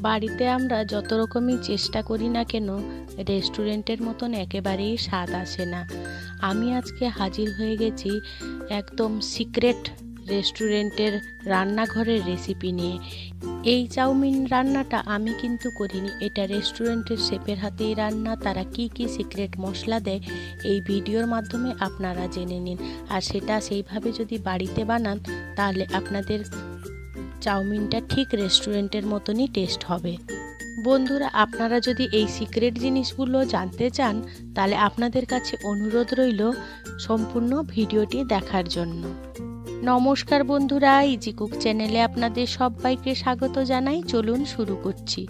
বাড়িতে আমরা যত রকমই চেষ্টা করি না কেন রেস্টুরেন্টের মতন একেবারেই স্বাদ আসে না। আমি আজকে হাজির হয়ে গেছি একদম সিক্রেট রেস্টুরেন্টের রান্নাঘরের রেসিপি নিয়ে। এই চাউমিন রান্নাটা আমি কিন্তু করিনি, এটা রেস্টুরেন্টের শেফের হাতেই রান্না। তারা কি কি সিক্রেট মশলা দেয় এই ভিডিওর মাধ্যমে আপনারা জেনে নিন, আর সেটা সেইভাবে যদি বাড়িতে বানান তাহলে আপনাদের চাউমিনটা ঠিক রেস্টুরেন্টের মতনই টেস্ট হবে। বন্ধুরা, আপনারা যদি এই সিক্রেট জিনিসগুলো জানতে চান তাহলে আপনাদের কাছে অনুরোধ রইল সম্পূর্ণ ভিডিওটি দেখার জন্য। নমস্কার বন্ধুরা, ইজি কুক চ্যানেলে আপনাদের সবাইকে স্বাগত জানাই। চলুন শুরু করছি।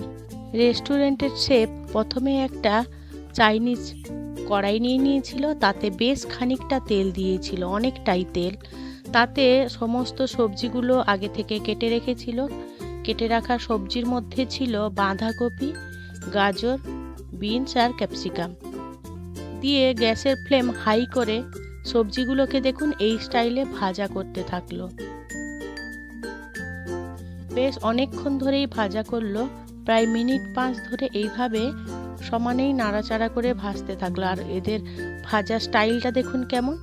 রেস্টুরেন্টের শেফ প্রথমে একটা চাইনিজ কড়াই নিয়ে নিয়েছিল, তাতে বেশ খানিকটা তেল দিয়েছিল, অনেকটাই তেল। তাতে সমস্ত সবজিগুলো আগে থেকে কেটে রেখেছিল। কেটে রাখা সবজির মধ্যে ছিল বাঁধাকপি, গাজর, বিনস আর ক্যাপসিকাম। দিয়ে গ্যাসের ফ্লেম হাই করে সবজিগুলোকে দেখুন এই স্টাইলে ভাজা করতে থাকলো। বেশ অনেকক্ষণ ধরেই ভাজা করলো, প্রায় মিনিট 5 ধরে এইভাবে সমানেই নাড়াচাড়া করে ভাজতে থাকলো। আর এদের ভাজা স্টাইলটা দেখুন কেমন।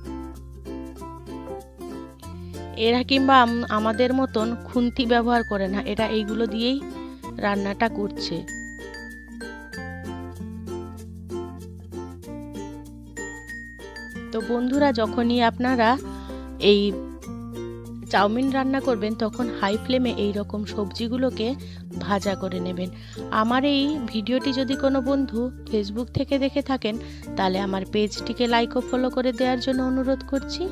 এরা কিংবা আমাদের মতন খুন্তি ব্যবহার করে না, এরা এইগুলো দিয়েই রান্নাটা করছে। তো বন্ধুরা, যখনই আপনারা এই চাউমিন রান্না করবেন তখন হাই ফ্লেমে এই রকম সবজিগুলোকে ভাজা করে নেবেন। আমার এই ভিডিওটি যদি কোনো বন্ধু ফেসবুক থেকে দেখে থাকেন তাহলে আমার পেজটিকে লাইক ও ফলো করে দেওয়ার জন্য অনুরোধ করছি।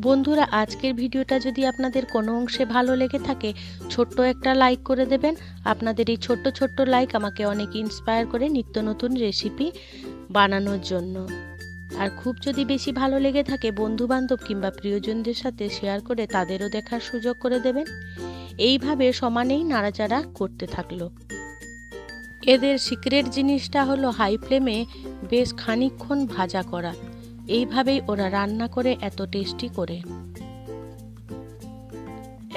বন্ধুরা, আজকের ভিডিওটা যদি আপনাদের কোনো অংশে ভালো লেগে থাকে ছোট্ট একটা লাইক করে দেবেন। আপনাদের এই ছোট্ট ছোট্ট লাইক আমাকে অনেক ইন্সপায়ার করে নিত্য নতুন রেসিপি বানানোর জন্য। আর খুব যদি বেশি ভালো লেগে থাকে বন্ধু বান্ধব কিংবা প্রিয়জনদের সাথে শেয়ার করে তাদেরও দেখার সুযোগ করে দেবেন। এইভাবে সমানেই নাড়াচাড়া করতে থাকলো। এদের সিক্রেট জিনিসটা হলো হাই ফ্লেমে বেশ খানিকক্ষণ ভাজা করা। এইভাবেই ওরা রান্না করে এত টেস্টি করে।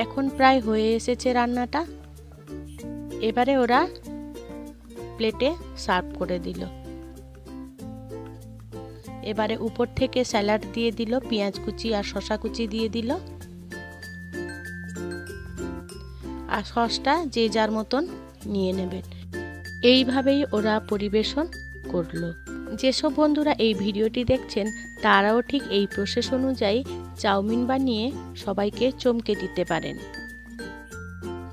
এখন প্রায় হয়ে এসেছে রান্নাটা। এবারে ওরা প্লেটে সার্ভ করে দিল। এবারে উপর থেকে স্যালাড দিয়ে দিল, পেঁয়াজ কুচি আর শসা কুচি দিয়ে দিল। আর সসটা যে যার মতন নিয়ে নেবেন। এইভাবেই ওরা পরিবেশন করলো। যেসব বন্ধুরা এই ভিডিওটি দেখছেন তারাও ঠিক এই প্রসেস অনুযায়ী চাউমিন বানিয়ে সবাইকে চমকে দিতে পারেন।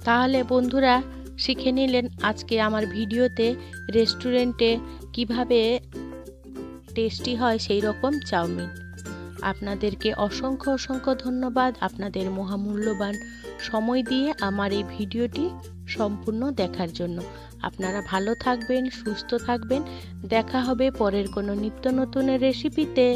তাহলে বন্ধুরা শিখে নিলেন আজকে আমার ভিডিওতে রেস্টুরেন্টে কিভাবে টেস্টি হয় সেই রকম চাউমিন। আপনাদেরকে অসংখ্য অসংখ্য ধন্যবাদ আপনাদের মহামূল্যবান সময় দিয়ে আমার এই ভিডিওটি সম্পূর্ণ দেখার জন্য। আপনারা ভালো থাকবেন, সুস্থ থাকবেন। দেখা হবে পরের কোনো নিত্য নতুন রেসিপিতে।